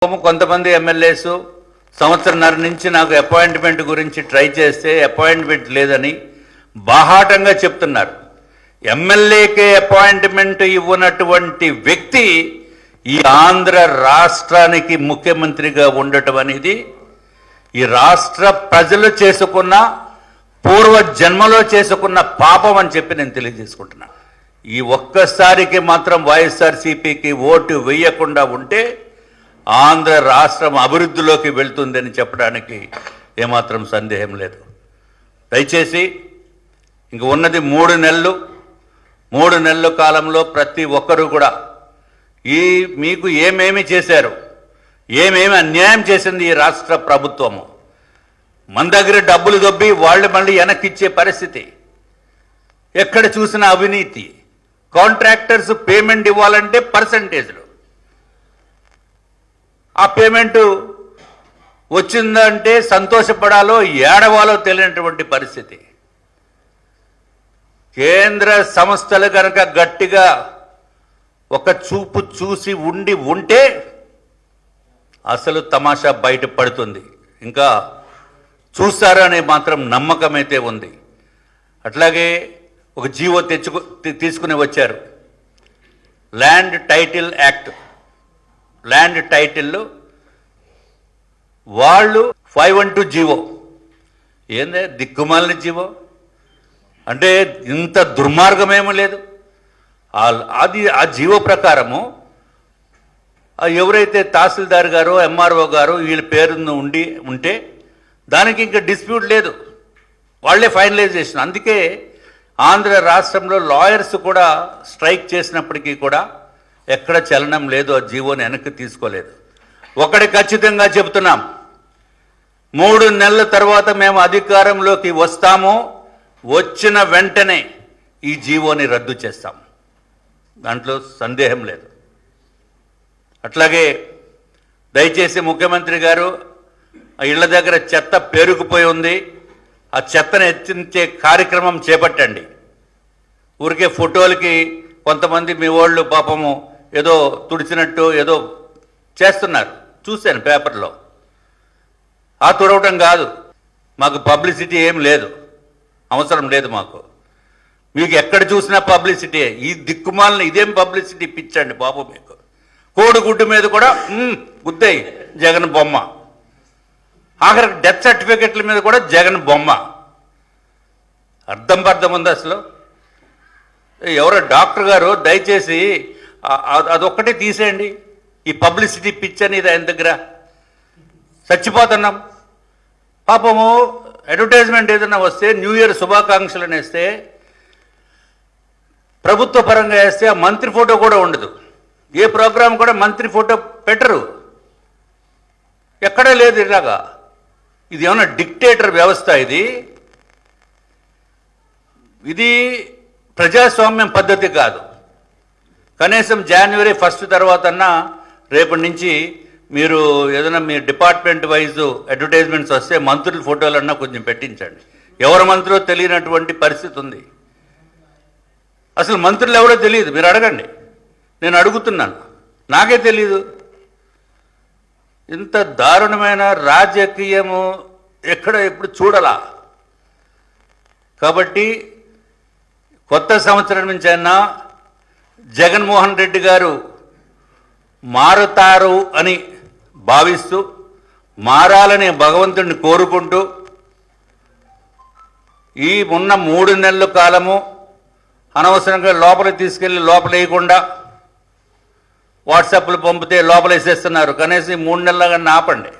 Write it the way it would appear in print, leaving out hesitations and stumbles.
కొంతమంది ఎమ్మెల్యేస్ సంవత్సరన్నర నుంచి నాకు అపాయింట్మెంట్ గురించి ట్రై చేస్తే అపాయింట్మెంట్ లేదని బాహాటంగా చెప్తున్నారు. ఎమ్మెల్యేకే అపాయింట్మెంట్ ఇవ్వనటువంటి వ్యక్తి ఈ ఆంధ్ర రాష్ట్రానికి ముఖ్యమంత్రిగా ఉండటం అనేది ఈ రాష్ట్ర ప్రజలు చేసుకున్న పూర్వ జన్మలో చేసుకున్న పాపం అని చెప్పి నేను తెలియజేసుకుంటున్నాను. ఈ ఒక్కసారికి మాత్రం వైఎస్ఆర్సీపీకి ఓటు వేయకుండా ఉంటే ఆంధ్ర రాష్ట్రం అభివృద్ధిలోకి వెళ్తుందని చెప్పడానికి ఏమాత్రం సందేహం లేదు. దయచేసి ఇంక ఉన్నది 3 నెలలు. 3 నెలల కాలంలో ప్రతి ఒక్కరూ కూడా మీకు ఏమేమి చేశారు, ఏమేమి అన్యాయం చేసింది ఈ రాష్ట్ర ప్రభుత్వము, మన దగ్గర డబ్బులు దొబ్బి వాళ్ళు మళ్ళీ వెనక్కిచ్చే పరిస్థితి, ఎక్కడ చూసిన అవినీతి, కాంట్రాక్టర్స్ పేమెంట్ ఇవ్వాలంటే పర్సంటేజ్లు, ఆ పేమెంటు వచ్చిందంటే సంతోషపడాలో ఏడవాలో తెలియనటువంటి పరిస్థితి. కేంద్ర సంస్థలు కనుక గట్టిగా ఒక చూపు చూసి ఉంటే అసలు తమాషా బయటపడుతుంది. ఇంకా చూస్తారా అనే మాత్రం నమ్మకం అయితే ఉంది. అట్లాగే ఒక జీవో తీసుకుని వచ్చారు, ల్యాండ్ టైటిల్ యాక్ట్. ల్యాండ్ టైటిల్లో వాళ్ళు 512 జీవో, ఏందే దిక్కుమాలిన జీవో అంటే ఇంత దుర్మార్గమేమో లేదు. అది ఆ జీవో ప్రకారము ఎవరైతే తహసీల్దార్ గారు ఎంఆర్ఓ గారు వీళ్ళ పేరును ఉంటే దానికి ఇంకా డిస్ప్యూట్ లేదు, వాళ్ళే ఫైనలైజేషన్. అందుకే ఆంధ్ర రాష్ట్రంలో లాయర్స్ కూడా స్ట్రైక్ చేసినప్పటికీ కూడా ఎక్కడ చలనం లేదు, ఆ జీవోని వెనక్కి తీసుకోలేదు. ఒకటి ఖచ్చితంగా చెబుతున్నాం, 3 నెలల తర్వాత మేము అధికారంలోకి వస్తాము, వచ్చిన వెంటనే ఈ జీవోని రద్దు చేస్తాం, దాంట్లో సందేహం లేదు. అట్లాగే దయచేసి ముఖ్యమంత్రి గారు ఇళ్ల దగ్గర చెత్త పేరుకుపోయి ఉంది, ఆ చెత్తను ఎత్తించే కార్యక్రమం చేపట్టండి. ఊరికే ఫోటోలకి కొంతమంది మీ వాళ్ళు పాపము ఏదో తుడిచినట్టు ఏదో చేస్తున్నారు, చూశాను పేపర్లో. ఆ తుడవటం కాదు, మాకు పబ్లిసిటీ ఏం లేదు, అవసరం లేదు మాకు. మీకు ఎక్కడ చూసినా పబ్లిసిటీ, ఈ దిక్కుమాలను ఇదేం పబ్లిసిటీ పిచ్చండి బాబు మీకు. కోడిగుడ్డు మీద కూడా గుద్దాయి జగన్ బొమ్మ, ఆఖరికి డెత్ సర్టిఫికెట్ల మీద కూడా జగన్ బొమ్మ. అర్థం ఉంది అసలు. ఎవరో డాక్టర్ గారు దయచేసి అదొక్కటే తీసేయండి, ఈ పబ్లిసిటీ పిచ్ అనేది ఆయన దగ్గర. చచ్చిపోతున్నాం పాపము. అడ్వర్టైజ్మెంట్ ఏదైనా వస్తే న్యూ ఇయర్ శుభాకాంక్షలు వేస్తే ప్రభుత్వ పరంగా వేస్తే ఆ మంత్రి ఫోటో కూడా ఉండదు, ఏ ప్రోగ్రాం కూడా మంత్రి ఫోటో పెట్టరు, ఎక్కడా లేదు. ఇలాగా ఇది ఏమన్నా డిక్టేటర్ వ్యవస్థ, ఇది ప్రజాస్వామ్యం పద్ధతి కాదు. కనీసం జనవరి 1 తర్వాతన్నా రేపటి నుంచి మీరు ఏదైనా మీ డిపార్ట్మెంట్ వైజ్ అడ్వర్టైజ్మెంట్స్ వస్తే మంత్రుల ఫోటోలన్నా కొంచెం పెట్టించండి. ఎవరు మంత్రులో తెలియనటువంటి పరిస్థితి ఉంది. అసలు మంత్రులు ఎవరో తెలియదు, మీరు అడగండి, నేను అడుగుతున్నాను, నాకే తెలీదు. ఇంత దారుణమైన రాజకీయము ఎక్కడ ఎప్పుడు చూడాలా. కాబట్టి కొత్త సంవత్సరం నుంచి అయినా జగన్మోహన్ రెడ్డి గారు మారుతారు అని భావిస్తూ, మారాలని భగవంతుడిని కోరుకుంటూ, ఈ ఉన్న 3 నెలల కాలము అనవసరంగా లోపలికి తీసుకెళ్ళి లోపల వేయకుండా వాట్సాప్లు పంపితే లోపల వేసేస్తున్నారు. కనీసం 3 నెలలుగా ఆపండి.